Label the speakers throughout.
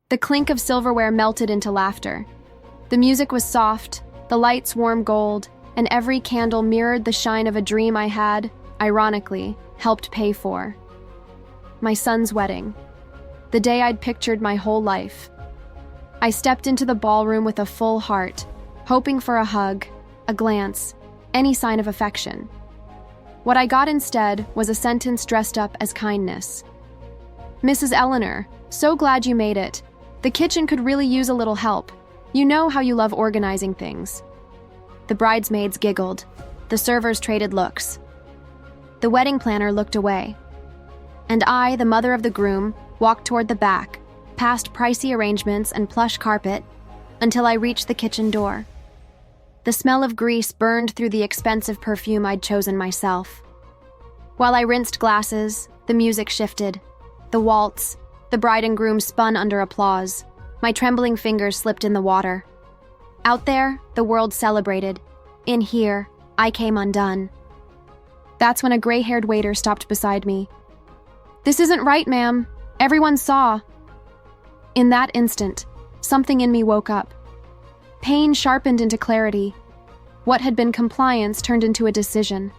Speaker 1: The clink of silverware melted into laughter. The music was soft, the lights warm gold, and every candle mirrored the shine of a dream I had, ironically, helped pay for. My son's wedding. The day I'd pictured my whole life. I stepped into the ballroom with a full heart, hoping for a hug, a glance, any sign of affection. What I got instead was a sentence dressed up as kindness. "Mrs. Eleanor, so glad you made it. The kitchen could really use a little help. You know how you love organizing things." The bridesmaids giggled. The servers traded looks. The wedding planner looked away. And I, the mother of the groom, walked toward the back, past pricey arrangements and plush carpet, until I reached the kitchen door. The smell of grease burned through the expensive perfume I'd chosen myself. While I rinsed glasses, the music shifted. The waltz, the bride and groom spun under applause. My trembling fingers slipped in the water. Out there, the world celebrated. In here, I came undone. That's when a gray-haired waiter stopped beside me. "This isn't right, ma'am. Everyone saw." In that instant, something in me woke up. Pain sharpened into clarity. What had been compliance turned into a decision.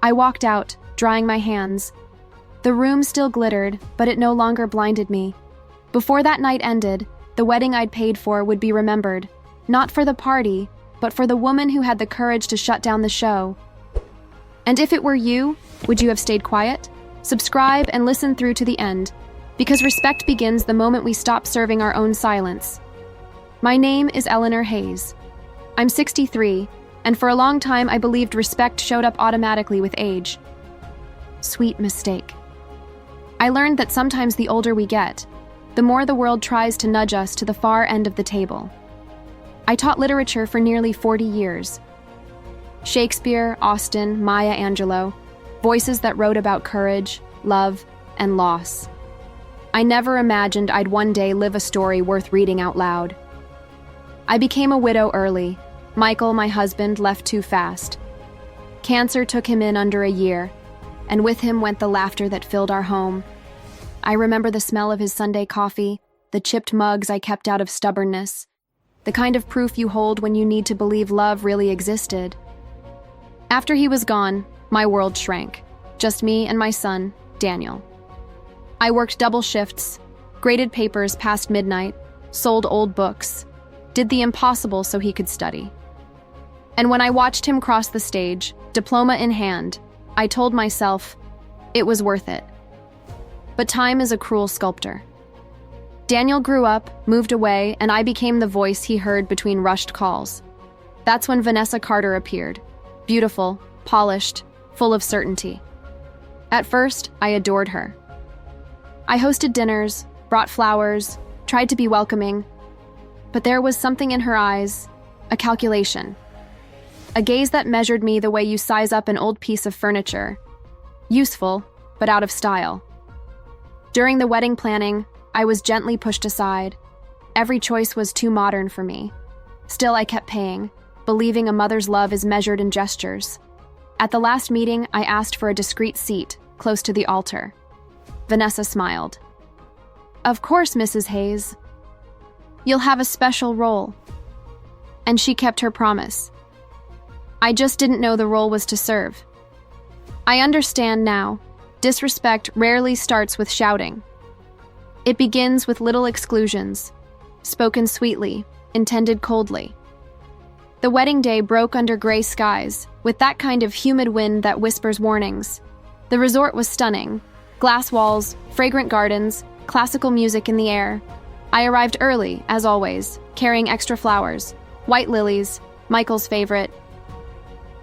Speaker 1: I walked out, drying my hands. The room still glittered, but it no longer blinded me. Before that night ended, the wedding I'd paid for would be remembered, not for the party, but for the woman who had the courage to shut down the show. And if it were you, would you have stayed quiet? Subscribe and listen through to the end, because respect begins the moment we stop serving our own silence. My name is Eleanor Hayes. I'm 63, and for a long time I believed respect showed up automatically with age. Sweet mistake. I learned that sometimes the older we get, the more the world tries to nudge us to the far end of the table. I taught literature for nearly 40 years. Shakespeare, Austen, Maya Angelou, voices that wrote about courage, love, and loss. I never imagined I'd one day live a story worth reading out loud. I became a widow early. Michael, my husband, left too fast. Cancer took him in under a year, and with him went the laughter that filled our home. I remember the smell of his Sunday coffee, the chipped mugs I kept out of stubbornness, the kind of proof you hold when you need to believe love really existed. After he was gone, my world shrank. Just me and my son, Daniel. I worked double shifts, graded papers past midnight, sold old books, did the impossible so he could study. And when I watched him cross the stage, diploma in hand, I told myself, it was worth it. But time is a cruel sculptor. Daniel grew up, moved away, and I became the voice he heard between rushed calls. That's when Vanessa Carter appeared, beautiful, polished, full of certainty. At first, I adored her. I hosted dinners, brought flowers, tried to be welcoming, but there was something in her eyes, a calculation. A gaze that measured me the way you size up an old piece of furniture. Useful, but out of style. During the wedding planning, I was gently pushed aside. Every choice was too modern for me. Still, I kept paying, believing a mother's love is measured in gestures. At the last meeting, I asked for a discreet seat, close to the altar. Vanessa smiled. "Of course, Mrs. Hayes. You'll have a special role." And she kept her promise. I just didn't know the role was to serve. I understand now. Disrespect rarely starts with shouting. It begins with little exclusions, spoken sweetly, intended coldly. The wedding day broke under gray skies, with that kind of humid wind that whispers warnings. The resort was stunning. Glass walls, fragrant gardens, classical music in the air. I arrived early, as always, carrying extra flowers, white lilies, Michael's favorite.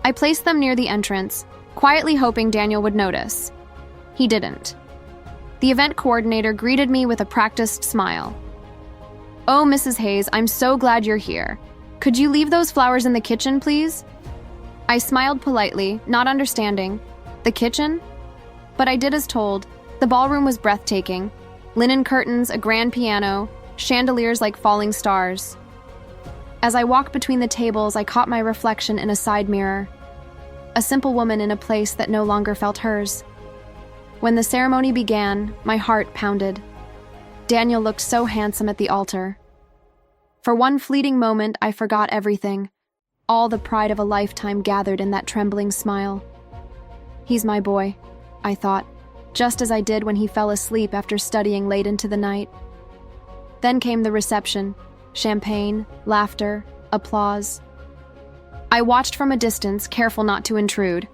Speaker 1: I placed them near the entrance, quietly hoping Daniel would notice. He didn't. The event coordinator greeted me with a practiced smile. "Oh, Mrs. Hayes, I'm so glad you're here. Could you leave those flowers in the kitchen, please?" I smiled politely, not understanding. The kitchen? But I did as told. The ballroom was breathtaking. Linen curtains, a grand piano, chandeliers like falling stars. As I walked between the tables, I caught my reflection in a side mirror. A simple woman in a place that no longer felt hers. When the ceremony began, my heart pounded. Daniel looked so handsome at the altar. For one fleeting moment, I forgot everything. All the pride of a lifetime gathered in that trembling smile. He's my boy, I thought, just as I did when he fell asleep after studying late into the night. Then came the reception, champagne, laughter, applause. I watched from a distance, careful not to intrude.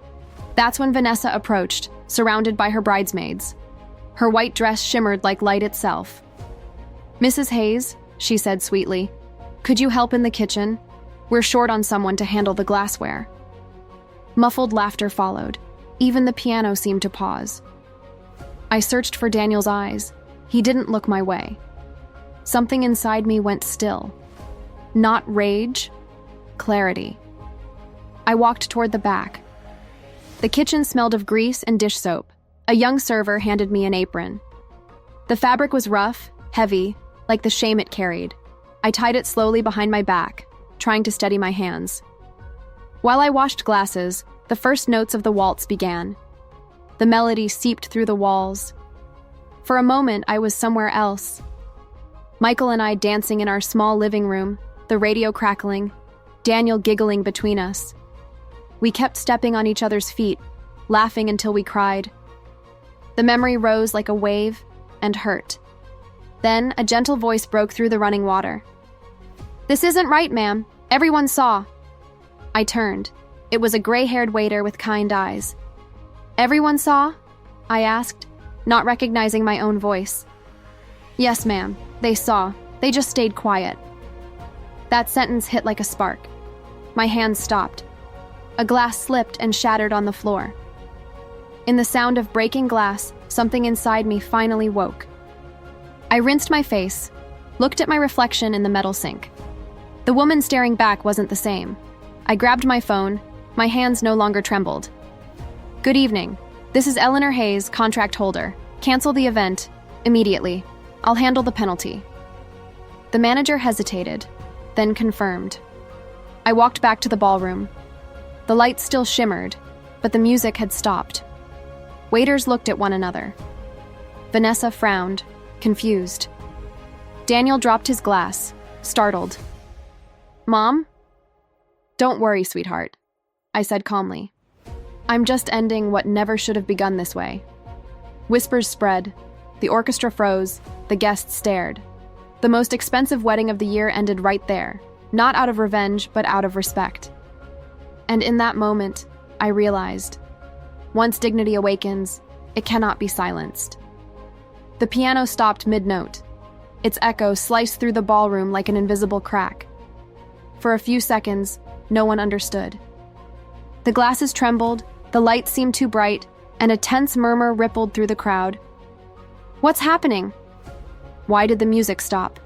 Speaker 1: That's when Vanessa approached, surrounded by her bridesmaids. Her white dress shimmered like light itself. "Mrs. Hayes," she said sweetly, "could you help in the kitchen? We're short on someone to handle the glassware." Muffled laughter followed. Even the piano seemed to pause. I searched for Daniel's eyes. He didn't look my way. Something inside me went still. Not rage, clarity. I walked toward the back. The kitchen smelled of grease and dish soap. A young server handed me an apron. The fabric was rough, heavy, like the shame it carried. I tied it slowly behind my back, trying to steady my hands. While I washed glasses, the first notes of the waltz began. The melody seeped through the walls. For a moment, I was somewhere else. Michael and I dancing in our small living room, the radio crackling, Daniel giggling between us. We kept stepping on each other's feet, laughing until we cried. The memory rose like a wave and hurt. Then a gentle voice broke through the running water. "This isn't right, ma'am. Everyone saw." I turned. It was a gray-haired waiter with kind eyes. "Everyone saw?" I asked, not recognizing my own voice. "Yes, ma'am. They saw. They just stayed quiet." That sentence hit like a spark. My hands stopped. A glass slipped and shattered on the floor. In the sound of breaking glass, something inside me finally woke. I rinsed my face, looked at my reflection in the metal sink. The woman staring back wasn't the same. I grabbed my phone. My hands no longer trembled. "Good evening. This is Eleanor Hayes, contract holder. Cancel the event immediately. I'll handle the penalty." The manager hesitated, then confirmed. I walked back to the ballroom. The lights still shimmered, but the music had stopped. Waiters looked at one another. Vanessa frowned, confused. Daniel dropped his glass, startled. "Mom?" "Don't worry, sweetheart," I said calmly. "I'm just ending what never should have begun this way." Whispers spread. The orchestra froze. The guests stared. The most expensive wedding of the year ended right there, not out of revenge, but out of respect. And in that moment, I realized, once dignity awakens, it cannot be silenced. The piano stopped mid-note. Its echo sliced through the ballroom like an invisible crack. For a few seconds, no one understood. The glasses trembled, the lights seemed too bright, and a tense murmur rippled through the crowd. "What's happening? Why did the music stop?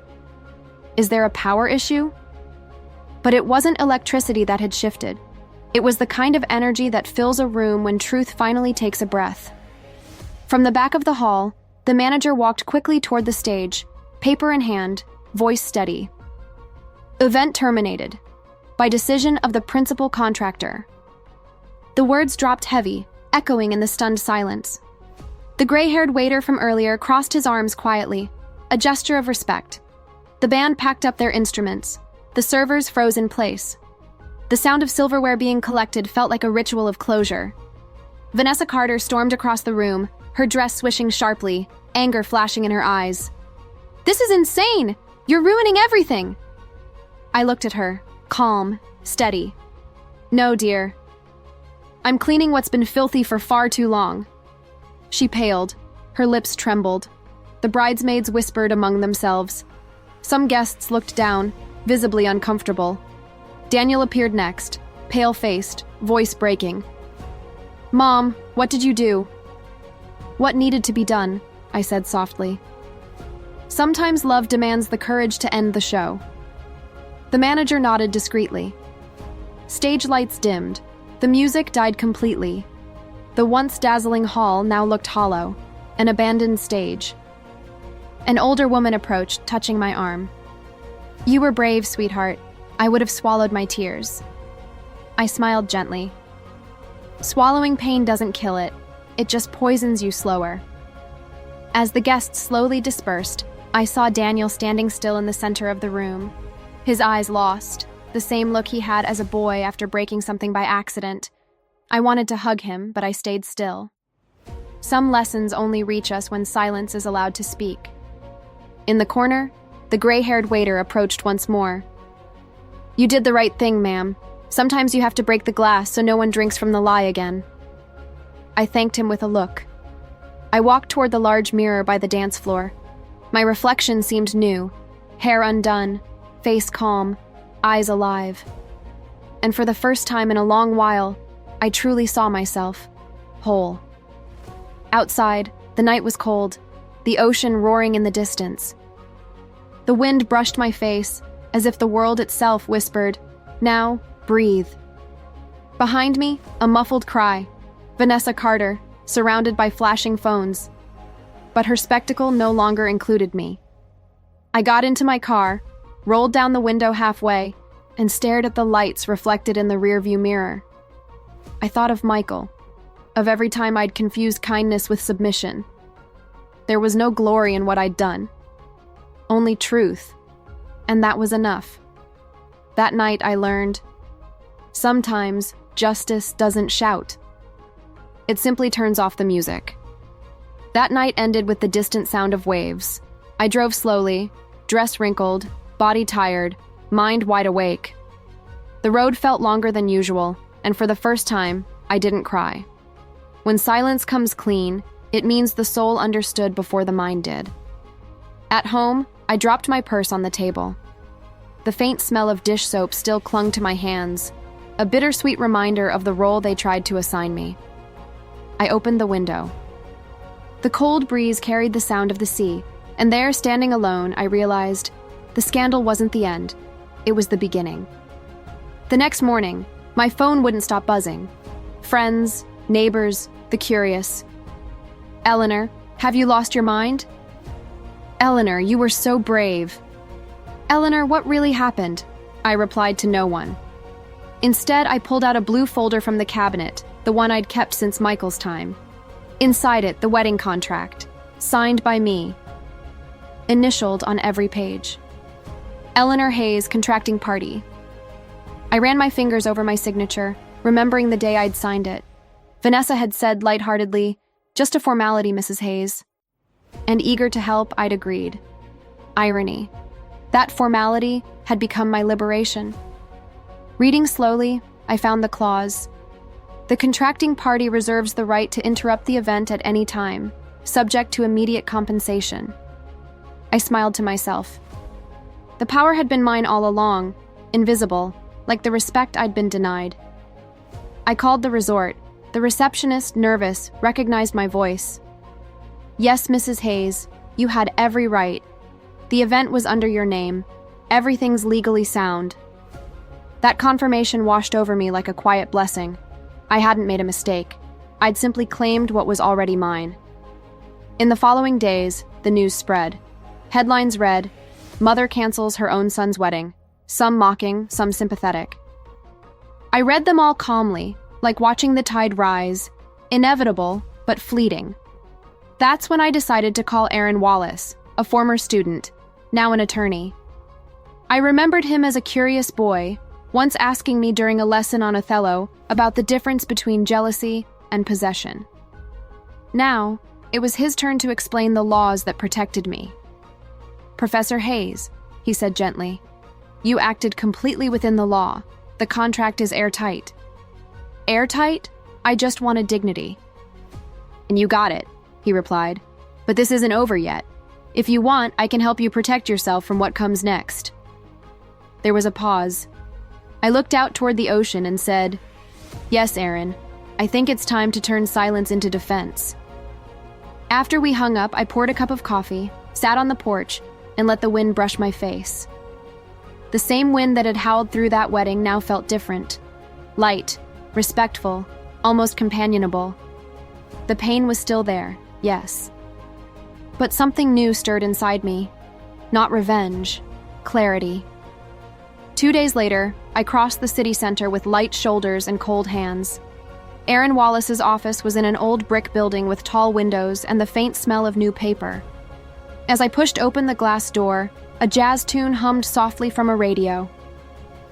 Speaker 1: Is there a power issue?" But it wasn't electricity that had shifted. It was the kind of energy that fills a room when truth finally takes a breath. From the back of the hall, the manager walked quickly toward the stage, paper in hand, voice steady. "Event terminated. By decision of the principal contractor." The words dropped heavy, echoing in the stunned silence. The gray-haired waiter from earlier crossed his arms quietly, a gesture of respect. The band packed up their instruments. The servers froze in place. The sound of silverware being collected felt like a ritual of closure. Vanessa Carter stormed across the room, her dress swishing sharply, anger flashing in her eyes. "This is insane! You're ruining everything!" I looked at her, calm, steady. "No, dear. I'm cleaning what's been filthy for far too long." She paled. Her lips trembled. The bridesmaids whispered among themselves. Some guests looked down, visibly uncomfortable. Daniel appeared next, pale-faced, voice breaking. "Mom, what did you do?" "What needed to be done?" I said softly. "Sometimes love demands the courage to end the show." The manager nodded discreetly. Stage lights dimmed. The music died completely. The once dazzling hall now looked hollow, an abandoned stage. An older woman approached, touching my arm. "You were brave, sweetheart. I would have swallowed my tears." I smiled gently. "Swallowing pain doesn't kill it. It just poisons you slower." As the guests slowly dispersed, I saw Daniel standing still in the center of the room, his eyes lost, the same look he had as a boy after breaking something by accident. I wanted to hug him, but I stayed still. Some lessons only reach us when silence is allowed to speak. In the corner, the gray-haired waiter approached once more. "You did the right thing, ma'am. Sometimes you have to break the glass so no one drinks from the lie again." I thanked him with a look. I walked toward the large mirror by the dance floor. My reflection seemed new, hair undone, face calm, eyes alive. And for the first time in a long while, I truly saw myself, whole. Outside, the night was cold, the ocean roaring in the distance. The wind brushed my face, as if the world itself whispered, "Now, breathe." Behind me, a muffled cry. Vanessa Carter, surrounded by flashing phones. But her spectacle no longer included me. I got into my car, rolled down the window halfway, and stared at the lights reflected in the rearview mirror. I thought of Michael, of every time I'd confused kindness with submission. There was no glory in what I'd done, only truth, and that was enough. That night I learned, sometimes justice doesn't shout. It simply turns off the music. That night ended with the distant sound of waves. I drove slowly, dress wrinkled, body tired, mind wide awake. The road felt longer than usual, and for the first time, I didn't cry. When silence comes clean, it means the soul understood before the mind did. At home, I dropped my purse on the table. The faint smell of dish soap still clung to my hands, a bittersweet reminder of the role they tried to assign me. I opened the window. The cold breeze carried the sound of the sea, and there, standing alone, I realized the scandal wasn't the end. It was the beginning. The next morning, my phone wouldn't stop buzzing. Friends, neighbors, the curious. "Eleanor, have you lost your mind?" "Eleanor, you were so brave." "Eleanor, what really happened?" I replied to no one. Instead, I pulled out a blue folder from the cabinet, the one I'd kept since Michael's time. Inside it, the wedding contract, signed by me, initialed on every page. Eleanor Hayes, contracting party. I ran my fingers over my signature, remembering the day I'd signed it. Vanessa had said lightheartedly, "Just a formality, Mrs. Hayes." And eager to help, I'd agreed. Irony. That formality had become my liberation. Reading slowly, I found the clause. The contracting party reserves the right to interrupt the event at any time, subject to immediate compensation. I smiled to myself. The power had been mine all along, invisible, like the respect I'd been denied. I called the resort. The receptionist, nervous, recognized my voice. "Yes, Mrs. Hayes, you had every right. The event was under your name. Everything's legally sound." That confirmation washed over me like a quiet blessing. I hadn't made a mistake. I'd simply claimed what was already mine. In the following days, the news spread. Headlines read, "Mother cancels her own son's wedding," some mocking, some sympathetic. I read them all calmly, like watching the tide rise, inevitable, but fleeting. That's when I decided to call Aaron Wallace, a former student, now an attorney. I remembered him as a curious boy, once asking me during a lesson on Othello about the difference between jealousy and possession. Now, it was his turn to explain the laws that protected me. "Professor Hayes," he said gently, "you acted completely within the law. The contract is airtight." "Airtight? I just wanted dignity." "And you got it," he replied. "But this isn't over yet. If you want, I can help you protect yourself from what comes next." There was a pause. I looked out toward the ocean and said, "Yes, Aaron, I think it's time to turn silence into defense." After we hung up, I poured a cup of coffee, sat on the porch, and let the wind brush my face. The same wind that had howled through that wedding now felt different. Light, respectful, almost companionable. The pain was still there, yes. But something new stirred inside me. Not revenge, clarity. 2 days later, I crossed the city center with light shoulders and cold hands. Aaron Wallace's office was in an old brick building with tall windows and the faint smell of new paper. As I pushed open the glass door, a jazz tune hummed softly from a radio.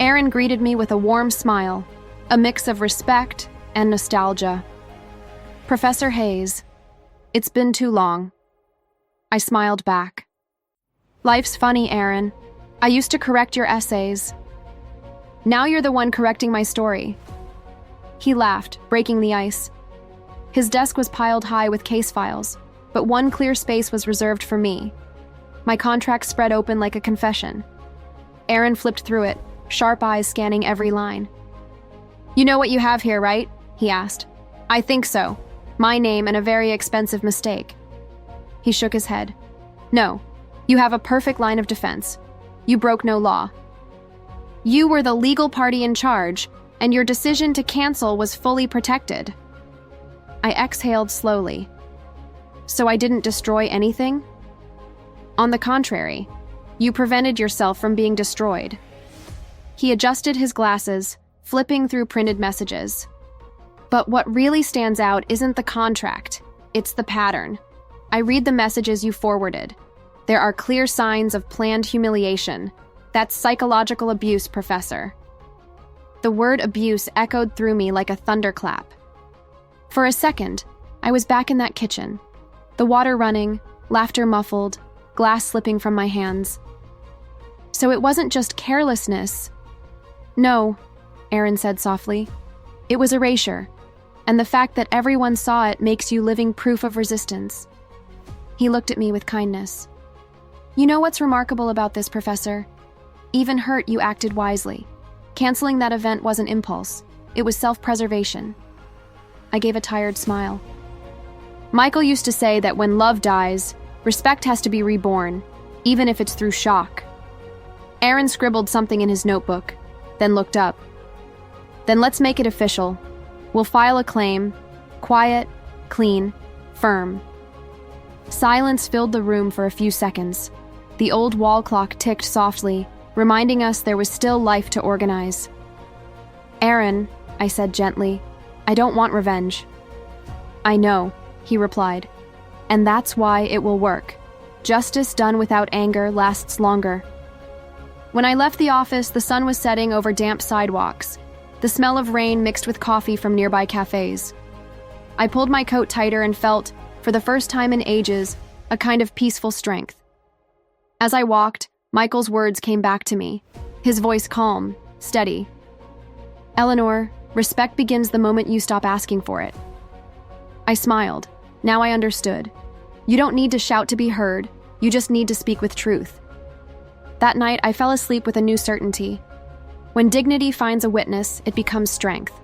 Speaker 1: Aaron greeted me with a warm smile, a mix of respect and nostalgia. "Professor Hayes, it's been too long." I smiled back. "Life's funny, Aaron. I used to correct your essays. Now you're the one correcting my story." He laughed, breaking the ice. His desk was piled high with case files, but one clear space was reserved for me. My contract spread open like a confession. Aaron flipped through it, sharp eyes scanning every line. "You know what you have here, right?" he asked. "I think so. My name and a very expensive mistake." He shook his head. "No, you have a perfect line of defense. You broke no law. You were the legal party in charge, and your decision to cancel was fully protected." I exhaled slowly. "So I didn't destroy anything?" "On the contrary, you prevented yourself from being destroyed." He adjusted his glasses, flipping through printed messages. "But what really stands out isn't the contract, it's the pattern. I read the messages you forwarded. There are clear signs of planned humiliation. That's psychological abuse, Professor." The word abuse echoed through me like a thunderclap. For a second, I was back in that kitchen. The water running, laughter muffled, glass slipping from my hands. So it wasn't just carelessness. "No," Aaron said softly. "It was erasure, and the fact that everyone saw it makes you living proof of resistance." He looked at me with kindness. "You know what's remarkable about this, Professor? Even hurt, you acted wisely. Canceling that event wasn't impulse. It was self-preservation." I gave a tired smile. "Michael used to say that when love dies, respect has to be reborn, even if it's through shock." Aaron scribbled something in his notebook, then looked up. "Then let's make it official. We'll file a claim. Quiet, clean, firm." Silence filled the room for a few seconds. The old wall clock ticked softly, reminding us there was still life to organize. "Aaron," I said gently, "I don't want revenge." "I know," he replied, "and that's why it will work. Justice done without anger lasts longer." When I left the office, the sun was setting over damp sidewalks, the smell of rain mixed with coffee from nearby cafes. I pulled my coat tighter and felt, for the first time in ages, a kind of peaceful strength. As I walked, Michael's words came back to me, his voice calm, steady. "Eleanor, respect begins the moment you stop asking for it." I smiled. Now I understood. You don't need to shout to be heard, you just need to speak with truth. That night, I fell asleep with a new certainty. When dignity finds a witness, it becomes strength.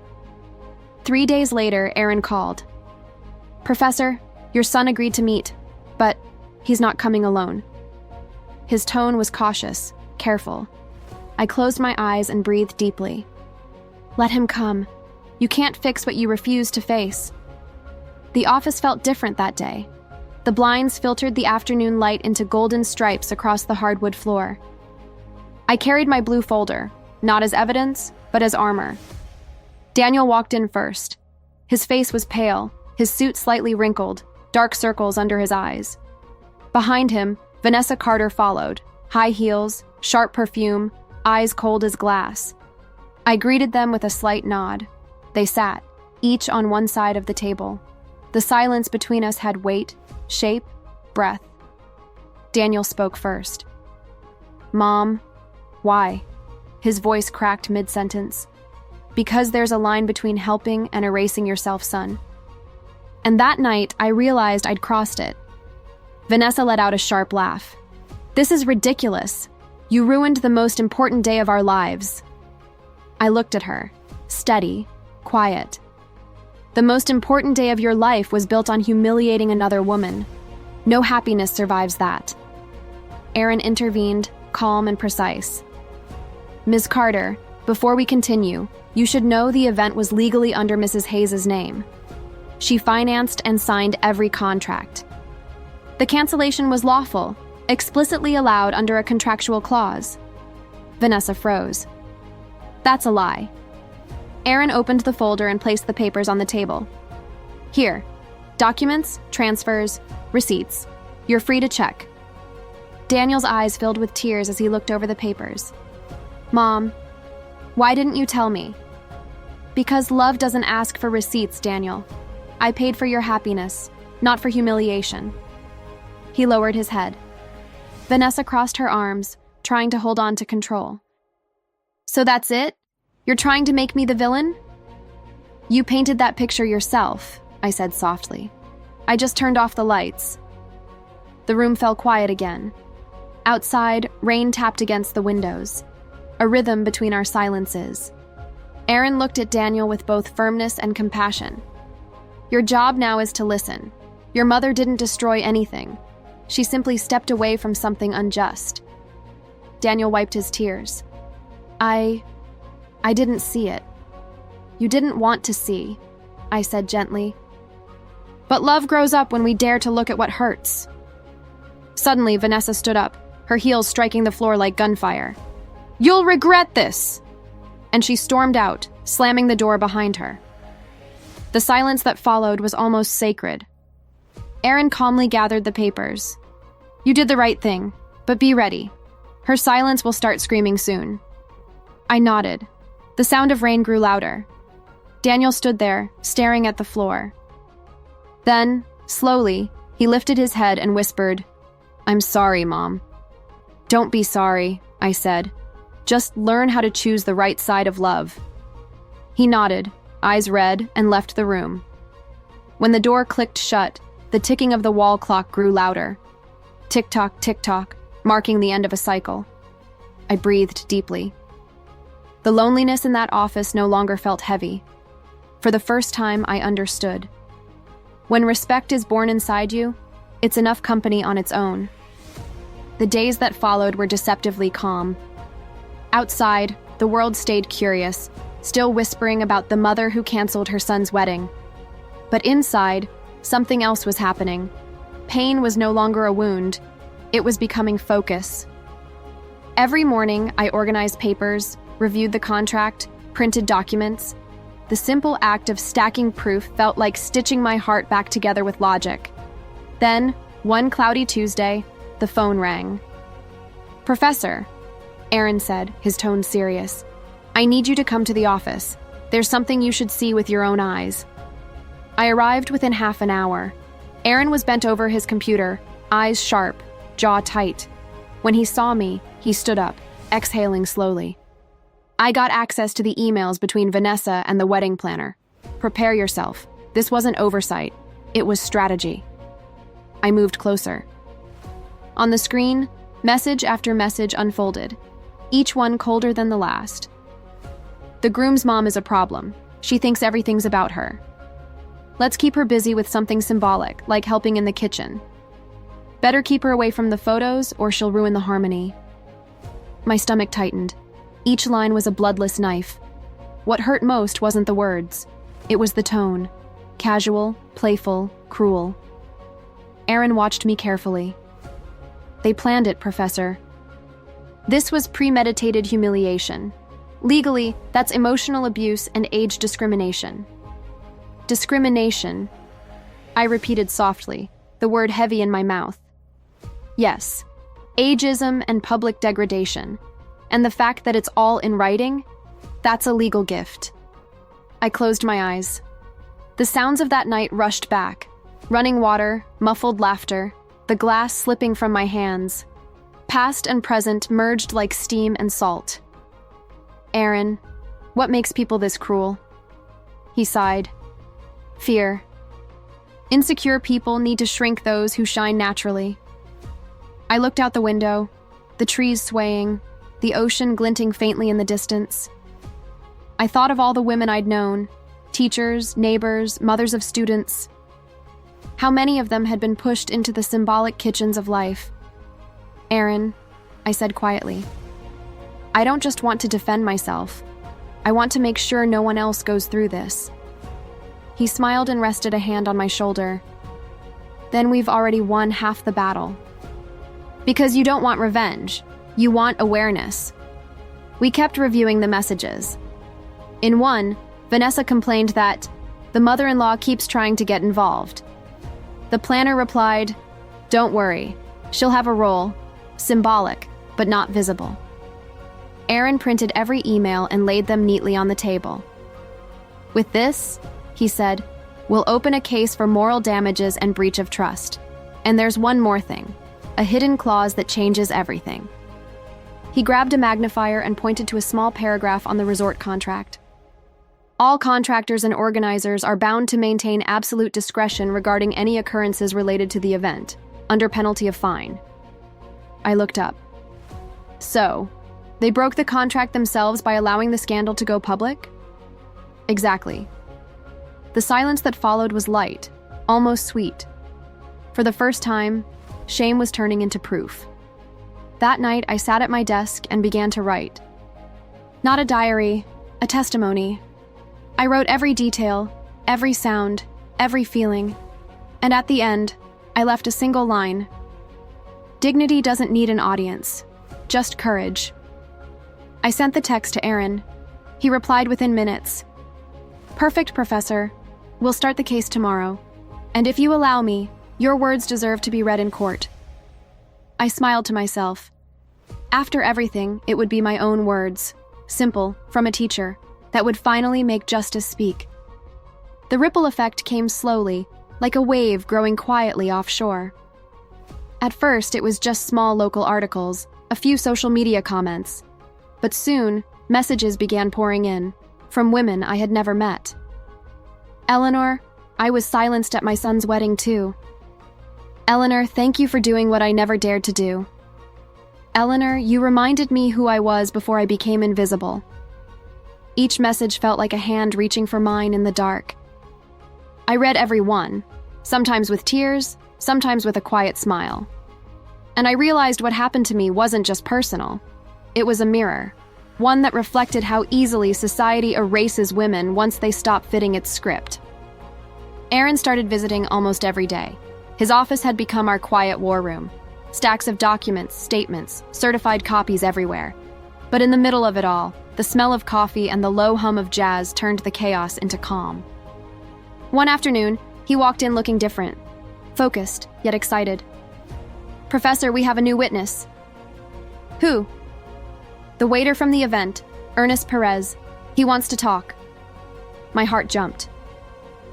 Speaker 1: 3 days later, Aaron called. "Professor, your son agreed to meet, but he's not coming alone." His tone was cautious, careful. I closed my eyes and breathed deeply. "Let him come. You can't fix what you refuse to face." The office felt different that day. The blinds filtered the afternoon light into golden stripes across the hardwood floor. I carried my blue folder, not as evidence, but as armor. Daniel walked in first. His face was pale, his suit slightly wrinkled, dark circles under his eyes. Behind him, Vanessa Carter followed, high heels, sharp perfume, eyes cold as glass. I greeted them with a slight nod. They sat, each on one side of the table. The silence between us had weight, shape, breath. Daniel spoke first. "Mom, why?" His voice cracked mid-sentence. "Because there's a line between helping and erasing yourself, son." And that night, I realized I'd crossed it. Vanessa let out a sharp laugh. "This is ridiculous. You ruined the most important day of our lives." I looked at her, steady, quiet. "The most important day of your life was built on humiliating another woman. No happiness survives that." Aaron intervened, calm and precise. "Ms. Carter, before we continue, you should know the event was legally under Mrs. Hayes' name. She financed and signed every contract. The cancellation was lawful, explicitly allowed under a contractual clause." Vanessa froze. "That's a lie." Aaron opened the folder and placed the papers on the table. "Here, documents, transfers, receipts. You're free to check." Daniel's eyes filled with tears as he looked over the papers. Mom, why didn't you tell me? Because love doesn't ask for receipts, Daniel. I paid for your happiness, not for humiliation. He lowered his head. Vanessa crossed her arms, trying to hold on to control. So that's it? You're trying to make me the villain? You painted that picture yourself, I said softly. I just turned off the lights. The room fell quiet again. Outside, rain tapped against the windows, a rhythm between our silences. Aaron looked at Daniel with both firmness and compassion. Your job now is to listen. Your mother didn't destroy anything. She simply stepped away from something unjust. Daniel wiped his tears. I didn't see it. You didn't want to see, I said gently. But love grows up when we dare to look at what hurts. Suddenly, Vanessa stood up, her heels striking the floor like gunfire. You'll regret this! And she stormed out, slamming the door behind her. The silence that followed was almost sacred. Aaron calmly gathered the papers. You did the right thing, but be ready. Her silence will start screaming soon. I nodded. The sound of rain grew louder. Daniel stood there, staring at the floor. Then, slowly, he lifted his head and whispered, I'm sorry, Mom. Don't be sorry, I said. Just learn how to choose the right side of love. He nodded, eyes red, and left the room. When the door clicked shut, the ticking of the wall clock grew louder. Tick-tock, tick-tock, marking the end of a cycle. I breathed deeply. The loneliness in that office no longer felt heavy. For the first time, I understood. When respect is born inside you, it's enough company on its own. The days that followed were deceptively calm. Outside, the world stayed curious, still whispering about the mother who canceled her son's wedding. But inside, something else was happening. Pain was no longer a wound. It was becoming focus. Every morning, I organized papers, reviewed the contract, printed documents. The simple act of stacking proof felt like stitching my heart back together with logic. Then, one cloudy Tuesday, the phone rang. Professor, Aaron said, his tone serious. I need you to come to the office. There's something you should see with your own eyes. I arrived within half an hour. Aaron was bent over his computer, eyes sharp, jaw tight. When he saw me, he stood up, exhaling slowly. I got access to the emails between Vanessa and the wedding planner. Prepare yourself. This wasn't oversight. It was strategy. I moved closer. On the screen, message after message unfolded, each one colder than the last. The groom's mom is a problem. She thinks everything's about her. Let's keep her busy with something symbolic, like helping in the kitchen. Better keep her away from the photos, or she'll ruin the harmony. My stomach tightened. Each line was a bloodless knife. What hurt most wasn't the words. It was the tone. Casual, playful, cruel. Aaron watched me carefully. They planned it, Professor. This was premeditated humiliation. Legally, that's emotional abuse and age discrimination. Discrimination. I repeated softly, the word heavy in my mouth. Yes, ageism and public degradation. And the fact that it's all in writing, that's a legal gift. I closed my eyes. The sounds of that night rushed back. Running water, muffled laughter, the glass slipping from my hands. Past and present merged like steam and salt. Aaron, what makes people this cruel? He sighed. Fear. Insecure people need to shrink those who shine naturally. I looked out the window, the trees swaying, the ocean glinting faintly in the distance. I thought of all the women I'd known, teachers, neighbors, mothers of students. How many of them had been pushed into the symbolic kitchens of life? Aaron, I said quietly, I don't just want to defend myself. I want to make sure no one else goes through this. He smiled and rested a hand on my shoulder. Then we've already won half the battle. Because you don't want revenge. You want awareness. We kept reviewing the messages. In one, Vanessa complained that the mother-in-law keeps trying to get involved. The planner replied, don't worry, she'll have a role, symbolic, but not visible. Aaron printed every email and laid them neatly on the table. "With this," he said, "we'll open a case for moral damages and breach of trust. And there's one more thing, a hidden clause that changes everything." He grabbed a magnifier and pointed to a small paragraph on the resort contract. "All contractors and organizers are bound to maintain absolute discretion regarding any occurrences related to the event, under penalty of fine." I looked up. So, they broke the contract themselves by allowing the scandal to go public? Exactly. The silence that followed was light, almost sweet. For the first time, shame was turning into proof. That night, I sat at my desk and began to write. Not a diary, a testimony. I wrote every detail, every sound, every feeling. And at the end, I left a single line. Dignity doesn't need an audience, just courage. I sent the text to Aaron. He replied within minutes. "Perfect, Professor. We'll start the case tomorrow. And if you allow me, your words deserve to be read in court." I smiled to myself. After everything, it would be my own words, simple, from a teacher, that would finally make justice speak. The ripple effect came slowly, like a wave growing quietly offshore. At first, it was just small local articles, a few social media comments. But soon, messages began pouring in, from women I had never met. "Eleanor, I was silenced at my son's wedding too. Eleanor, thank you for doing what I never dared to do. Eleanor, you reminded me who I was before I became invisible." Each message felt like a hand reaching for mine in the dark. I read every one, sometimes with tears, sometimes with a quiet smile. And I realized what happened to me wasn't just personal. It was a mirror, one that reflected how easily society erases women once they stop fitting its script. Aaron started visiting almost every day. His office had become our quiet war room. Stacks of documents, statements, certified copies everywhere. But in the middle of it all, the smell of coffee and the low hum of jazz turned the chaos into calm. One afternoon, he walked in looking different, focused, yet excited. "Professor, we have a new witness." "Who?" "The waiter from the event, Ernest Perez. He wants to talk." My heart jumped.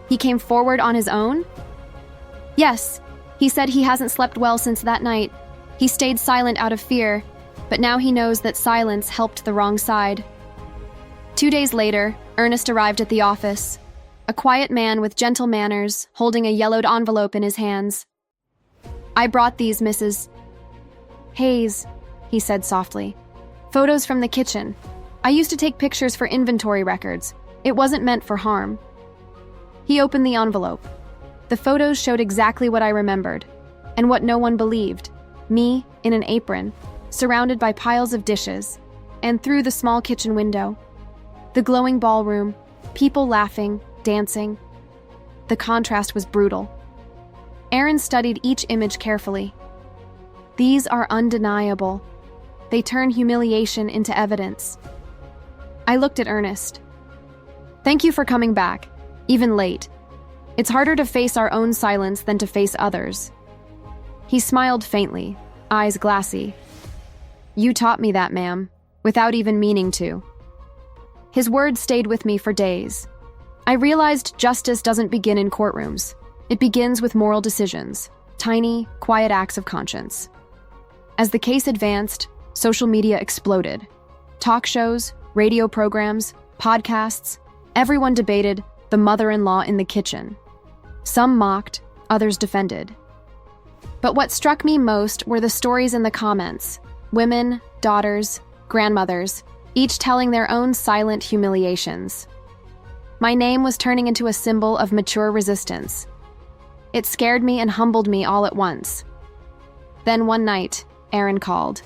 Speaker 1: He came forward on his own? "Yes. He said he hasn't slept well since that night. He stayed silent out of fear, but now he knows that silence helped the wrong side." 2 days later, Ernest arrived at the office, a quiet man with gentle manners, holding a yellowed envelope in his hands. "I brought these, Mrs. Hayes," he said softly. "Photos from the kitchen. I used to take pictures for inventory records. It wasn't meant for harm." He opened the envelope. The photos showed exactly what I remembered, and what no one believed. Me, in an apron, surrounded by piles of dishes, and through the small kitchen window. The glowing ballroom, people laughing, dancing. The contrast was brutal. Aaron studied each image carefully. These are undeniable. They turn humiliation into evidence. I looked at Ernest. "Thank you for coming back, even late. It's harder to face our own silence than to face others." He smiled faintly, eyes glassy. "You taught me that, ma'am, without even meaning to." His words stayed with me for days. I realized justice doesn't begin in courtrooms. It begins with moral decisions, tiny, quiet acts of conscience. As the case advanced, social media exploded. Talk shows, radio programs, podcasts, everyone debated the mother-in-law in the kitchen. Some mocked, others defended. But what struck me most were the stories in the comments. Women, daughters, grandmothers, each telling their own silent humiliations. My name was turning into a symbol of mature resistance. It scared me and humbled me all at once. Then one night, Aaron called.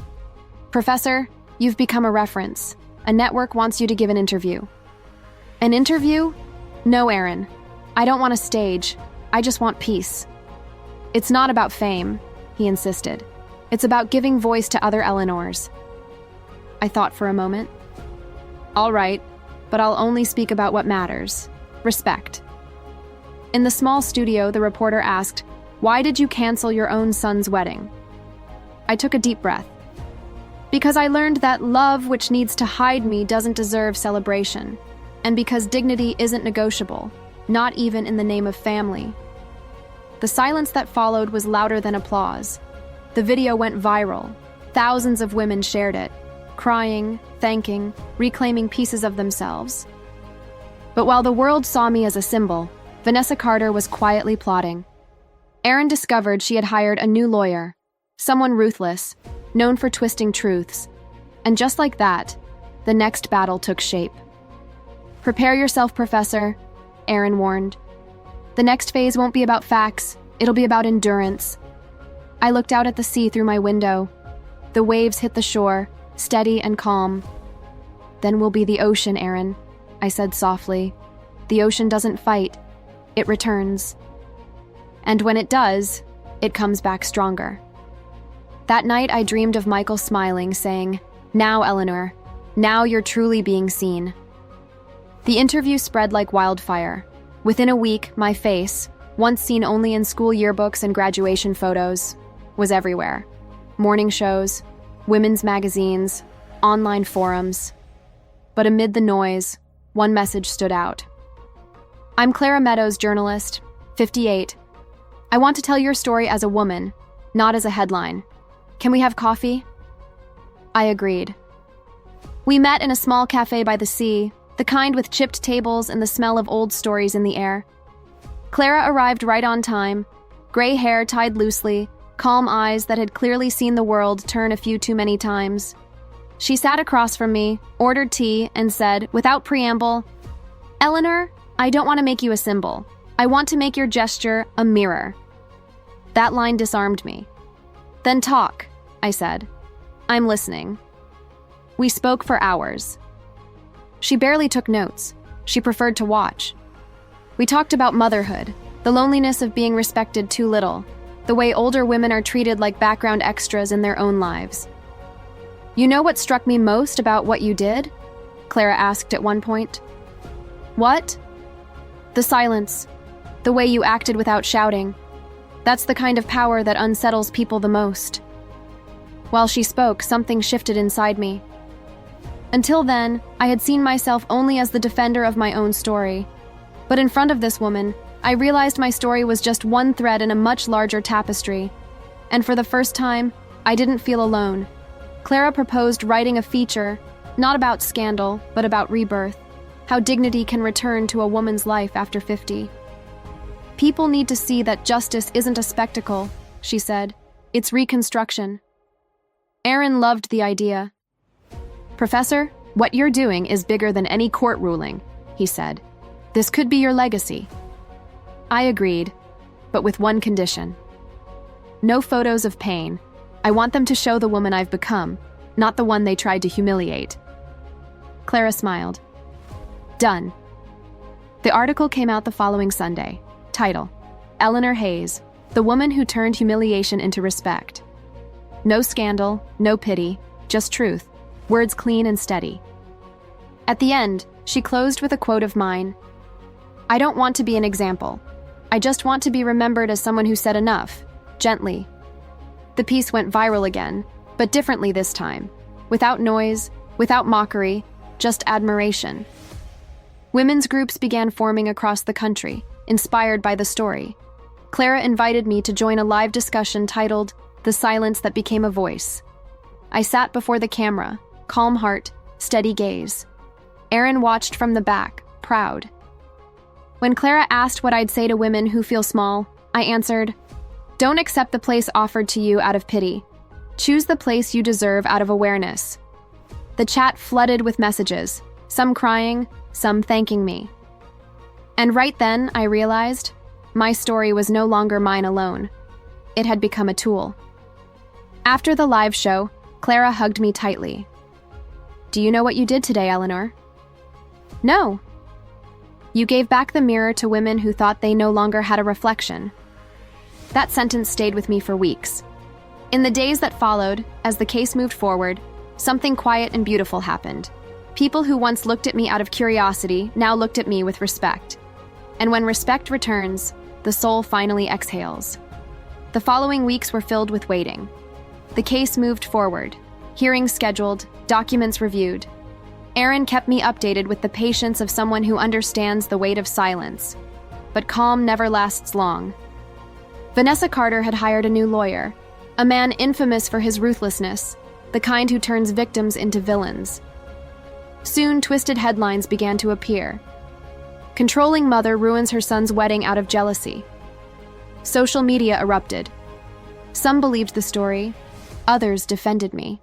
Speaker 1: "Professor, you've become a reference. A network wants you to give an interview." "An interview? No, Aaron. I don't want a stage. I just want peace." "It's not about fame," he insisted. "It's about giving voice to other Eleanors." I thought for a moment. "All right, but I'll only speak about what matters. Respect." In the small studio, the reporter asked, "Why did you cancel your own son's wedding?" I took a deep breath. Because I learned that love which needs to hide me doesn't deserve celebration. And because dignity isn't negotiable, not even in the name of family. The silence that followed was louder than applause. The video went viral. Thousands of women shared it, crying, thanking, reclaiming pieces of themselves. But while the world saw me as a symbol, Vanessa Carter was quietly plotting. Erin discovered she had hired a new lawyer, someone ruthless, known for twisting truths. And just like that, the next battle took shape. Prepare yourself, Professor, Erin warned. The next phase won't be about facts, it'll be about endurance. I looked out at the sea through my window. The waves hit the shore, steady and calm. Then will be the ocean, Erin, I said softly. The ocean doesn't fight, it returns. And when it does, it comes back stronger. That night I dreamed of Michael smiling, saying, "Now, Eleanor, now you're truly being seen." The interview spread like wildfire. Within a week, my face, once seen only in school yearbooks and graduation photos, was everywhere. Morning shows, women's magazines, online forums. But amid the noise, one message stood out. "I'm Clara Meadows, journalist, 58. I want to tell your story as a woman, not as a headline. Can we have coffee?" I agreed. We met in a small cafe by the sea, the kind with chipped tables and the smell of old stories in the air. Clara arrived right on time, gray hair tied loosely, calm eyes that had clearly seen the world turn a few too many times. She sat across from me, ordered tea, and said, without preamble, "Eleanor, I don't want to make you a symbol. I want to make your gesture a mirror." That line disarmed me. "Then talk," I said. "I'm listening." We spoke for hours. She barely took notes. She preferred to watch. We talked about motherhood, the loneliness of being respected too little, the way older women are treated like background extras in their own lives. "You know what struck me most about what you did?" Clara asked at one point. "What?" "The silence. The way you acted without shouting. That's the kind of power that unsettles people the most." While she spoke, something shifted inside me. Until then, I had seen myself only as the defender of my own story. But in front of this woman, I realized my story was just one thread in a much larger tapestry. And for the first time, I didn't feel alone. Clara proposed writing a feature, not about scandal, but about rebirth, how dignity can return to a woman's life after 50. "People need to see that justice isn't a spectacle," she said. "It's reconstruction." Erin loved the idea. "Professor, what you're doing is bigger than any court ruling," he said. "This could be your legacy." I agreed, but with one condition. No photos of pain. I want them to show the woman I've become, not the one they tried to humiliate. Clara smiled. "Done." The article came out the following Sunday. Title: Eleanor Hayes, the woman who turned humiliation into respect. No scandal, no pity, just truth, words clean and steady. At the end, she closed with a quote of mine. "I don't want to be an example. I just want to be remembered as someone who said enough, gently." The piece went viral again, but differently this time. Without noise, without mockery, just admiration. Women's groups began forming across the country, inspired by the story. Clara invited me to join a live discussion titled "The Silence That Became a Voice." I sat before the camera, calm heart, steady gaze. Erin watched from the back, proud. When Clara asked what I'd say to women who feel small, I answered, "Don't accept the place offered to you out of pity. Choose the place you deserve out of awareness." The chat flooded with messages, some crying, some thanking me. And right then, I realized my story was no longer mine alone. It had become a tool. After the live show, Clara hugged me tightly. "Do you know what you did today, Eleanor?" "No." "You gave back the mirror to women who thought they no longer had a reflection." That sentence stayed with me for weeks. In the days that followed, as the case moved forward, something quiet and beautiful happened. People who once looked at me out of curiosity now looked at me with respect. And when respect returns, the soul finally exhales. The following weeks were filled with waiting. The case moved forward. Hearings scheduled, documents reviewed. Aaron kept me updated with the patience of someone who understands the weight of silence. But calm never lasts long. Vanessa Carter had hired a new lawyer, a man infamous for his ruthlessness, the kind who turns victims into villains. Soon, twisted headlines began to appear. Controlling mother ruins her son's wedding out of jealousy. Social media erupted. Some believed the story, others defended me.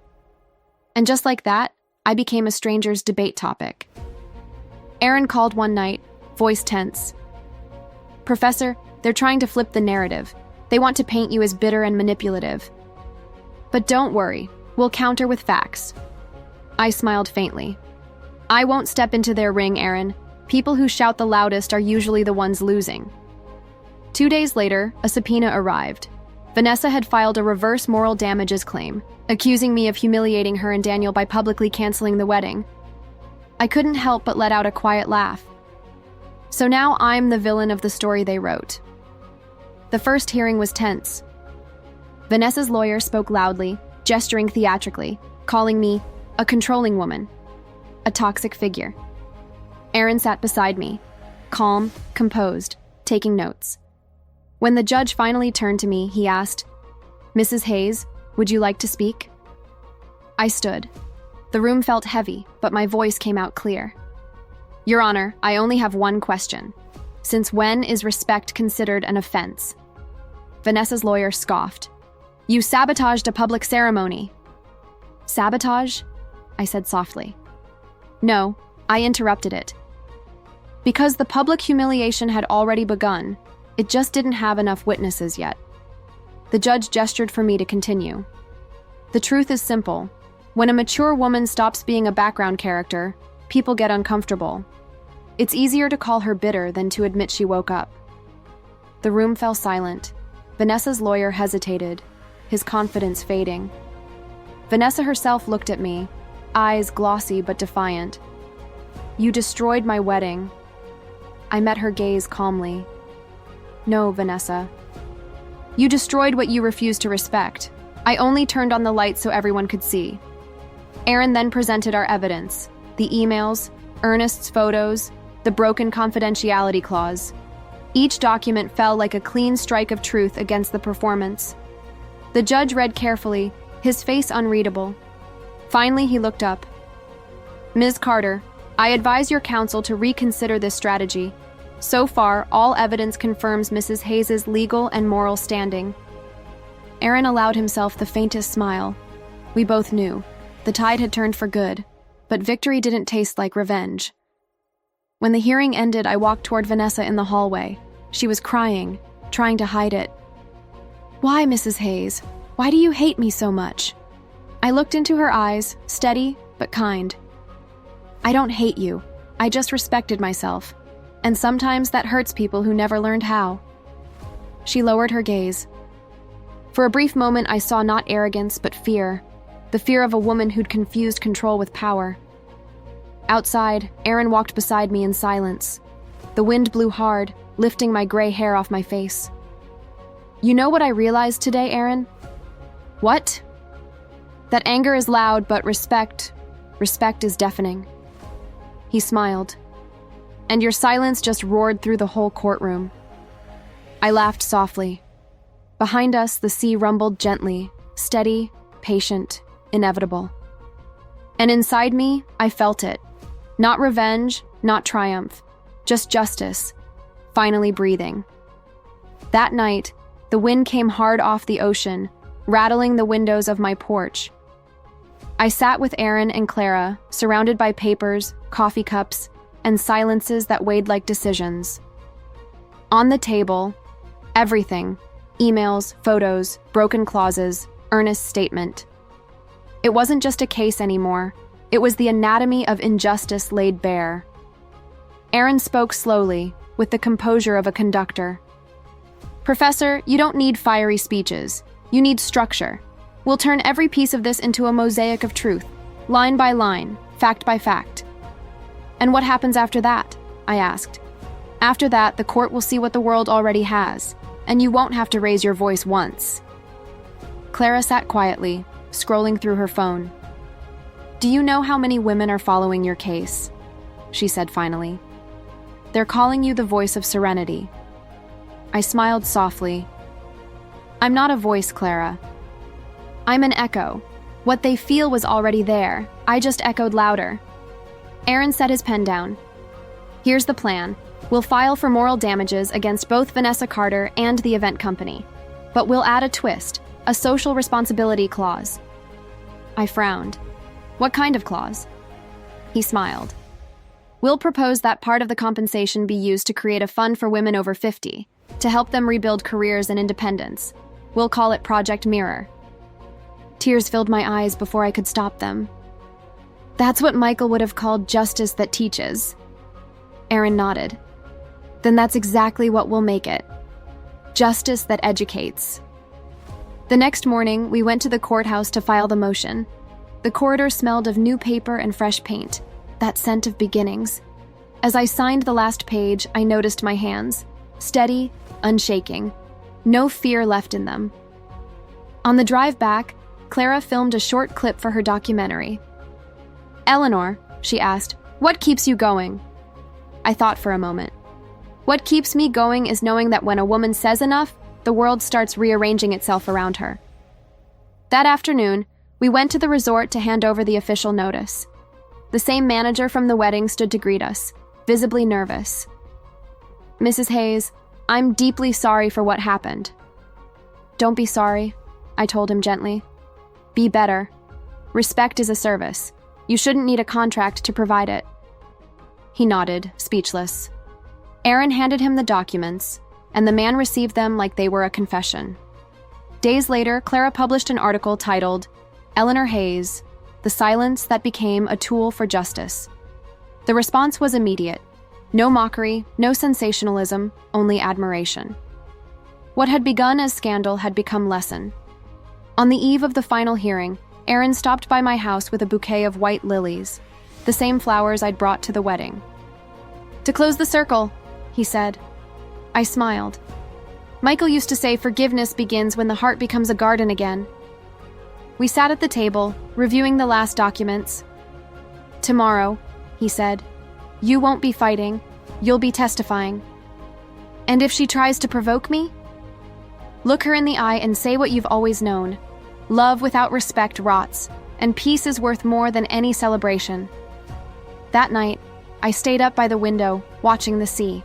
Speaker 1: And just like that, I became a stranger's debate topic. Aaron called one night, voice tense. "Professor, they're trying to flip the narrative. They want to paint you as bitter and manipulative. But don't worry, we'll counter with facts." I smiled faintly. "I won't step into their ring, Aaron. People who shout the loudest are usually the ones losing." 2 days later, a subpoena arrived. Vanessa had filed a reverse moral damages claim, accusing me of humiliating her and Daniel by publicly canceling the wedding. I couldn't help but let out a quiet laugh. So now I'm the villain of the story they wrote. The first hearing was tense. Vanessa's lawyer spoke loudly, gesturing theatrically, calling me a controlling woman, a toxic figure. Aaron sat beside me, calm, composed, taking notes. When the judge finally turned to me, he asked, "Mrs. Hayes, would you like to speak?" I stood. The room felt heavy, but my voice came out clear. "Your Honor, I only have one question. Since when is respect considered an offense?" Vanessa's lawyer scoffed. "You sabotaged a public ceremony." "Sabotage?" I said softly. "No, I interrupted it. Because the public humiliation had already begun, it just didn't have enough witnesses yet." The judge gestured for me to continue. "The truth is simple. When a mature woman stops being a background character, people get uncomfortable. It's easier to call her bitter than to admit she woke up." The room fell silent. Vanessa's lawyer hesitated, his confidence fading. Vanessa herself looked at me, eyes glossy but defiant. "You destroyed my wedding." I met her gaze calmly. "No, Vanessa. You destroyed what you refused to respect. I only turned on the lights so everyone could see." Aaron then presented our evidence, the emails, Ernest's photos, the broken confidentiality clause. Each document fell like a clean strike of truth against the performance. The judge read carefully, his face unreadable. Finally, he looked up. "Ms. Carter, I advise your counsel to reconsider this strategy. So far, all evidence confirms Mrs. Hayes' legal and moral standing." Aaron allowed himself the faintest smile. We both knew. The tide had turned for good, but victory didn't taste like revenge. When the hearing ended, I walked toward Vanessa in the hallway. She was crying, trying to hide it. "Why, Mrs. Hayes? Why do you hate me so much?" I looked into her eyes, steady but kind. "I don't hate you. I just respected myself. And sometimes that hurts people who never learned how." She lowered her gaze. For a brief moment, I saw not arrogance but fear, the fear of a woman who'd confused control with power. Outside, Aaron walked beside me in silence. The wind blew hard, lifting my gray hair off my face. "You know what I realized today, Aaron?" "What?" "That anger is loud, but respect is deafening." He smiled. "And your silence just roared through the whole courtroom." I laughed softly. Behind us, the sea rumbled gently, steady, patient, inevitable. And inside me, I felt it. Not revenge, not triumph, just justice, finally breathing. That night, the wind came hard off the ocean, rattling the windows of my porch. I sat with Aaron and Clara, surrounded by papers, coffee cups, and silences that weighed like decisions. On the table, everything: emails, photos, broken clauses, Ernest's statement. It wasn't just a case anymore. It was the anatomy of injustice laid bare. Aaron spoke slowly, with the composure of a conductor. "Professor, you don't need fiery speeches. You need structure. We'll turn every piece of this into a mosaic of truth, line by line, fact by fact." "And what happens after that?" I asked. "After that, the court will see what the world already has, and you won't have to raise your voice once." Clara sat quietly, scrolling through her phone. "Do you know how many women are following your case?" she said finally. "They're calling you the voice of serenity." I smiled softly. "I'm not a voice, Clara. I'm an echo. What they feel was already there. I just echoed louder." Aaron set his pen down. "Here's the plan. We'll file for moral damages against both Vanessa Carter and the event company. But we'll add a twist, a social responsibility clause." I frowned. "What kind of clause?" He smiled. "We'll propose that part of the compensation be used to create a fund for women over 50, to help them rebuild careers and independence. We'll call it Project Mirror." Tears filled my eyes before I could stop them. "That's what Michael would have called justice that teaches." Aaron nodded. "Then that's exactly what we'll make it. Justice that educates." The next morning, we went to the courthouse to file the motion. The corridor smelled of new paper and fresh paint, that scent of beginnings. As I signed the last page, I noticed my hands, steady, unshaking, no fear left in them. On the drive back, Clara filmed a short clip for her documentary. "Eleanor," she asked, "what keeps you going?" I thought for a moment. What keeps me going is knowing that when a woman says enough, the world starts rearranging itself around her. That afternoon, we went to the resort to hand over the official notice. The same manager from the wedding stood to greet us, visibly nervous. "Mrs. Hayes, I'm deeply sorry for what happened." "Don't be sorry," I told him gently. "Be better. Respect is a service. You shouldn't need a contract to provide it." He nodded, speechless. Aaron handed him the documents, and the man received them like they were a confession. Days later, Clara published an article titled, "Eleanor Hayes, the silence that became a tool for justice." The response was immediate. No mockery, no sensationalism, only admiration. What had begun as scandal had become lesson. On the eve of the final hearing, Aaron stopped by my house with a bouquet of white lilies, the same flowers I'd brought to the wedding. "To close the circle," he said. I smiled. Michael used to say forgiveness begins when the heart becomes a garden again. We sat at the table, reviewing the last documents. "Tomorrow," he said, "you won't be fighting, you'll be testifying. And if she tries to provoke me, look her in the eye and say what you've always known. Love without respect rots, and peace is worth more than any celebration." That night, I stayed up by the window, watching the sea.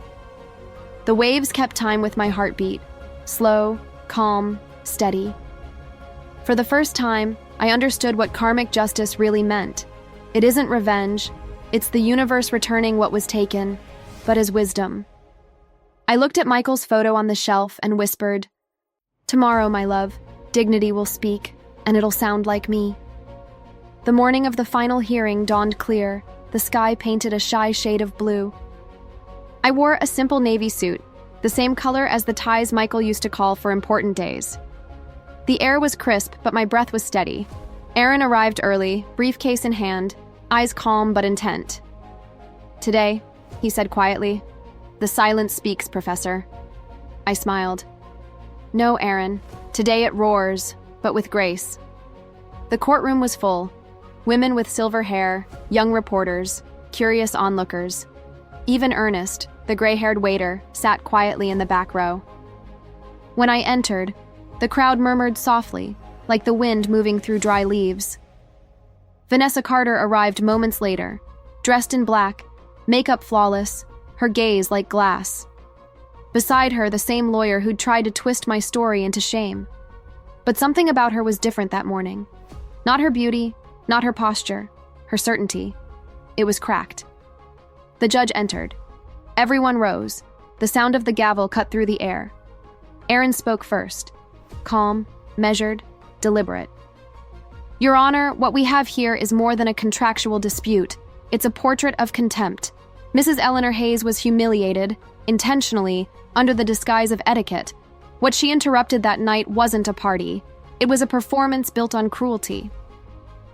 Speaker 1: The waves kept time with my heartbeat, slow, calm, steady. For the first time, I understood what karmic justice really meant. It isn't revenge, it's the universe returning what was taken, but as wisdom. I looked at Michael's photo on the shelf and whispered, "Tomorrow, my love, dignity will speak, and it'll sound like me." The morning of the final hearing dawned clear, the sky painted a shy shade of blue. I wore a simple navy suit, the same color as the ties Michael used to call for important days. The air was crisp, but my breath was steady. Aaron arrived early, briefcase in hand, eyes calm but intent. "Today," he said quietly, "the silence speaks, Professor." I smiled. "No, Aaron, today it roars, but with grace." The courtroom was full. Women with silver hair, young reporters, curious onlookers. Even Ernest, the gray-haired waiter, sat quietly in the back row. When I entered, the crowd murmured softly, like the wind moving through dry leaves. Vanessa Carter arrived moments later, dressed in black, makeup flawless, her gaze like glass. Beside her, the same lawyer who'd tried to twist my story into shame. But something about her was different that morning. Not her beauty, not her posture, her certainty. It was cracked. The judge entered. Everyone rose. The sound of the gavel cut through the air. Aaron spoke first. Calm, measured, deliberate. "Your Honor, what we have here is more than a contractual dispute. It's a portrait of contempt. Mrs. Eleanor Hayes was humiliated, intentionally, under the disguise of etiquette. What she interrupted that night wasn't a party. It was a performance built on cruelty."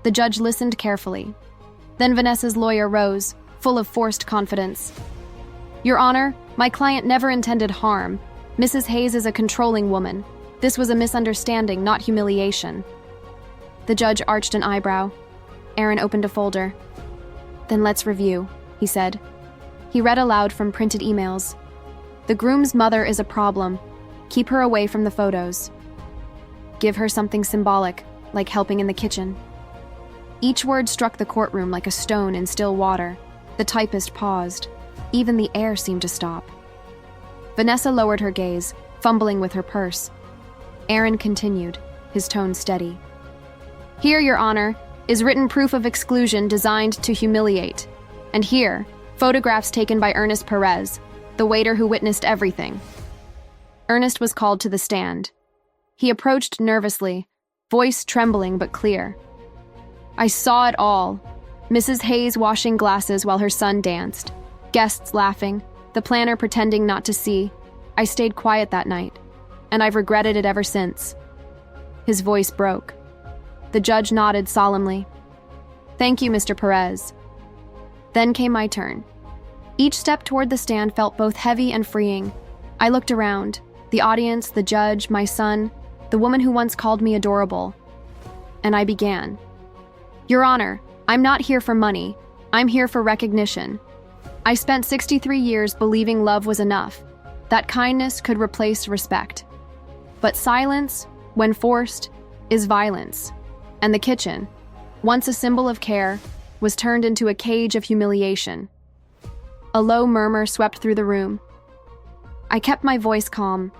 Speaker 1: The judge listened carefully. Then Vanessa's lawyer rose, full of forced confidence. "Your Honor, my client never intended harm. Mrs. Hayes is a controlling woman. This was a misunderstanding, not humiliation." The judge arched an eyebrow. Aaron opened a folder. "Then let's review," he said. He read aloud from printed emails. "The groom's mother is a problem. Keep her away from the photos. Give her something symbolic, like helping in the kitchen." Each word struck the courtroom like a stone in still water. The typist paused. Even the air seemed to stop. Vanessa lowered her gaze, fumbling with her purse. Aaron continued, his tone steady. "Here, Your Honor, is written proof of exclusion designed to humiliate. And here, photographs taken by Ernest Perez, the waiter who witnessed everything." Ernest was called to the stand. He approached nervously, voice trembling but clear. "I saw it all. Mrs. Hayes washing glasses while her son danced. Guests laughing, the planner pretending not to see. I stayed quiet that night, and I've regretted it ever since." His voice broke. The judge nodded solemnly. "Thank you, Mr. Perez." Then came my turn. Each step toward the stand felt both heavy and freeing. I looked around. The audience, the judge, my son, the woman who once called me adorable. And I began. "Your Honor, I'm not here for money. I'm here for recognition. I spent 63 years believing love was enough, that kindness could replace respect. But silence, when forced, is violence. And the kitchen, once a symbol of care, was turned into a cage of humiliation." A low murmur swept through the room. I kept my voice calm.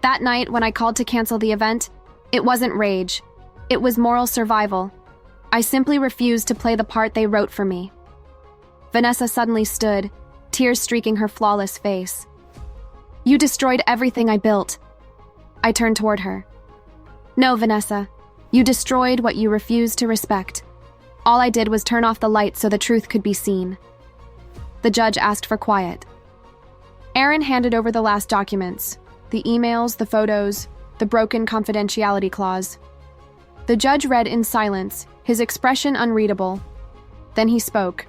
Speaker 1: That night, when I called to cancel the event, it wasn't rage. It was moral survival. I simply refused to play the part they wrote for me. Vanessa suddenly stood, tears streaking her flawless face. "You destroyed everything I built." I turned toward her. "No, Vanessa. You destroyed what you refused to respect. All I did was turn off the lights so the truth could be seen." The judge asked for quiet. Aaron handed over the last documents, the emails, the photos, the broken confidentiality clause. The judge read in silence, his expression unreadable. Then he spoke.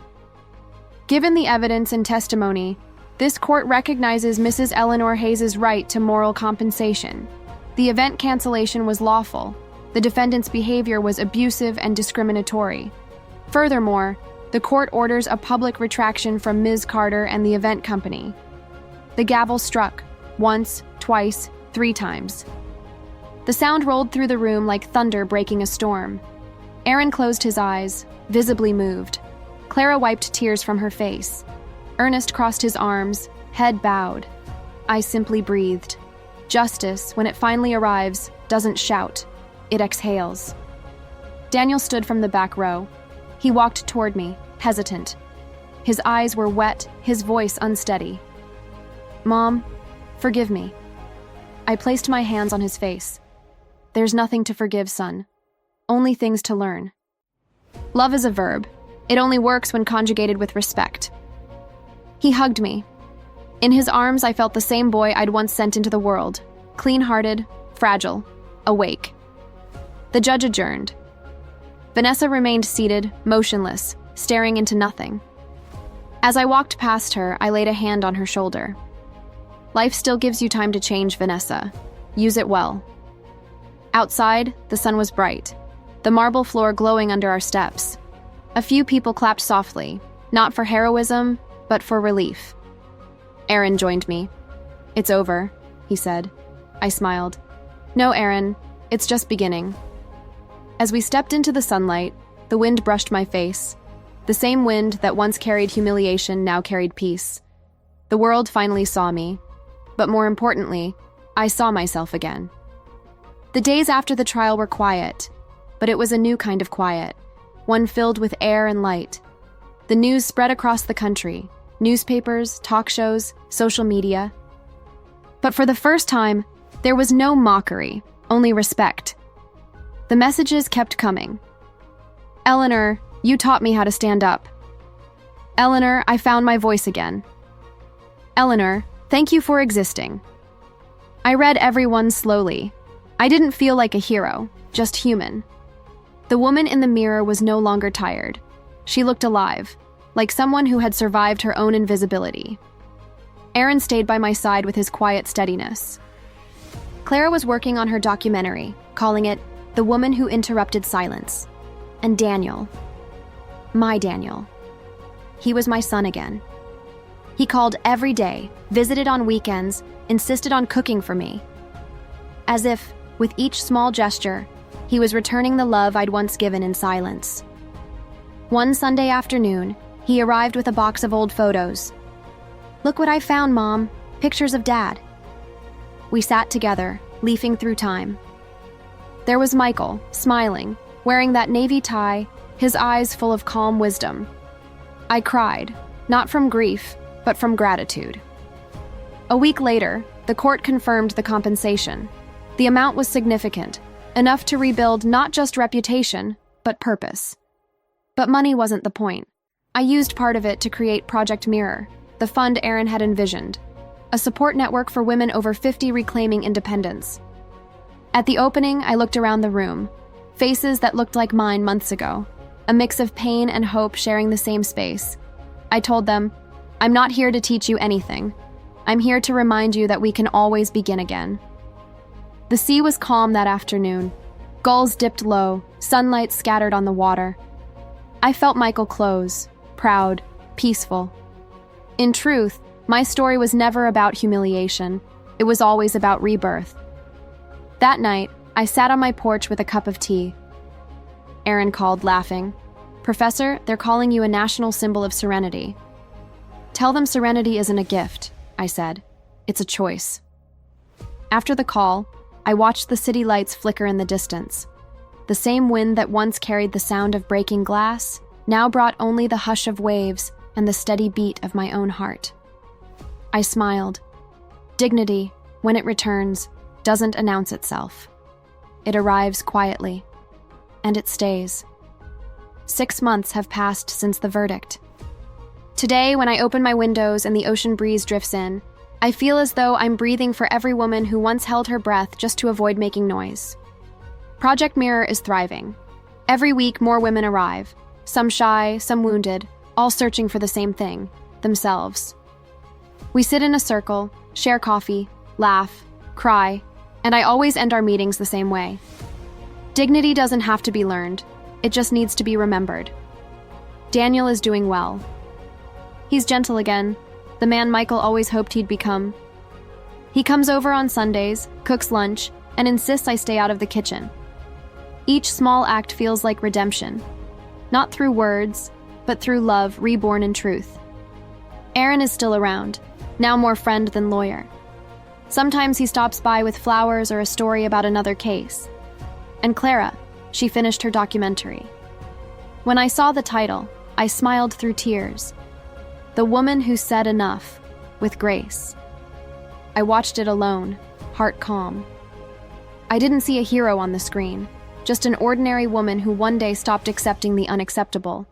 Speaker 1: "Given the evidence and testimony, this court recognizes Mrs. Eleanor Hayes' right to moral compensation. The event cancellation was lawful. The defendant's behavior was abusive and discriminatory. Furthermore, the court orders a public retraction from Ms. Carter and the event company." The gavel struck, once, twice, 3 times. The sound rolled through the room like thunder breaking a storm. Aaron closed his eyes, visibly moved. Clara wiped tears from her face. Ernest crossed his arms, head bowed. I simply breathed. Justice, when it finally arrives, doesn't shout. It exhales. Daniel stood from the back row. He walked toward me, hesitant. His eyes were wet, his voice unsteady. "Mom, forgive me." I placed my hands on his face. "There's nothing to forgive, son. Only things to learn. Love is a verb. It only works when conjugated with respect." He hugged me. In his arms, I felt the same boy I'd once sent into the world, clean-hearted, fragile, awake. The judge adjourned. Vanessa remained seated, motionless, staring into nothing. As I walked past her, I laid a hand on her shoulder. "Life still gives you time to change, Vanessa. Use it well." Outside, the sun was bright, the marble floor glowing under our steps. A few people clapped softly, not for heroism, but for relief. Aaron joined me. "It's over," he said. I smiled. "No, Aaron, it's just beginning." As we stepped into the sunlight, the wind brushed my face. The same wind that once carried humiliation now carried peace. The world finally saw me. But more importantly, I saw myself again. The days after the trial were quiet, but it was a new kind of quiet, one filled with air and light. The news spread across the country, newspapers, talk shows, social media. But for the first time, there was no mockery, only respect. The messages kept coming. "Eleanor, you taught me how to stand up." "Eleanor, I found my voice again." "Eleanor, thank you for existing." I read every one slowly. I didn't feel like a hero, just human. The woman in the mirror was no longer tired. She looked alive, like someone who had survived her own invisibility. Aaron stayed by my side with his quiet steadiness. Clara was working on her documentary, calling it "The Woman Who Interrupted Silence." And Daniel, My Daniel. He was my son again. He called every day, visited on weekends, insisted on cooking for me. As if, with each small gesture, he was returning the love I'd once given in silence. One Sunday afternoon, he arrived with a box of old photos. "Look what I found, Mom. Pictures of Dad." We sat together, leafing through time. There was Michael, smiling, wearing that navy tie, his eyes full of calm wisdom. I cried, not from grief, but from gratitude. A week later, the court confirmed the compensation. The amount was significant, enough to rebuild not just reputation, but purpose. But money wasn't the point. I used part of it to create Project Mirror, the fund Aaron had envisioned, a support network for women over 50 reclaiming independence. At the opening, I looked around the room, faces that looked like mine months ago, a mix of pain and hope sharing the same space. I told them, "I'm not here to teach you anything. I'm here to remind you that we can always begin again." The sea was calm that afternoon. Gulls dipped low, sunlight scattered on the water. I felt Michael close, proud, peaceful. In truth, my story was never about humiliation. It was always about rebirth. That night, I sat on my porch with a cup of tea. Aaron called, laughing. "Professor, they're calling you a national symbol of serenity." "Tell them serenity isn't a gift," I said. "It's a choice." After the call, I watched the city lights flicker in the distance. The same wind that once carried the sound of breaking glass now brought only the hush of waves and the steady beat of my own heart. I smiled. Dignity, when it returns, doesn't announce itself. It arrives quietly, and it stays. 6 months have passed since the verdict. Today, when I open my windows and the ocean breeze drifts in, I feel as though I'm breathing for every woman who once held her breath just to avoid making noise. Project Mirror is thriving. Every week, more women arrive, some shy, some wounded, all searching for the same thing, themselves. We sit in a circle, share coffee, laugh, cry, and I always end our meetings the same way. Dignity doesn't have to be learned. It just needs to be remembered. Daniel is doing well. He's gentle again, the man Michael always hoped he'd become. He comes over on Sundays, cooks lunch, and insists I stay out of the kitchen. Each small act feels like redemption, not through words, but through love reborn in truth. Aaron is still around, now more friend than lawyer. Sometimes he stops by with flowers or a story about another case. And Clara, she finished her documentary. When I saw the title, I smiled through tears. The Woman Who Said Enough, with grace. I watched it alone, heart calm. I didn't see a hero on the screen, just an ordinary woman who one day stopped accepting the unacceptable.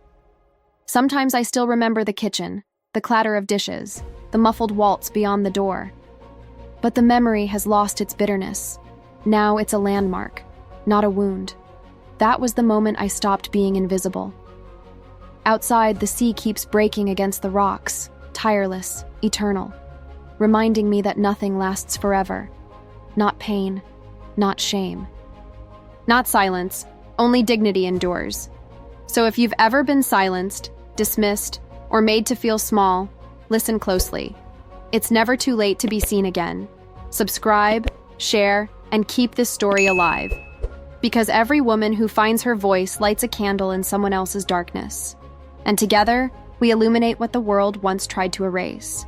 Speaker 1: Sometimes I still remember the kitchen, the clatter of dishes, the muffled waltz beyond the door. But the memory has lost its bitterness. Now it's a landmark, not a wound. That was the moment I stopped being invisible. Outside, the sea keeps breaking against the rocks, tireless, eternal, reminding me that nothing lasts forever. Not pain, not shame. Not silence, only dignity endures. So if you've ever been silenced, dismissed, or made to feel small, listen closely. It's never too late to be seen again. Subscribe, share, and keep this story alive. Because every woman who finds her voice lights a candle in someone else's darkness. And together, we illuminate what the world once tried to erase.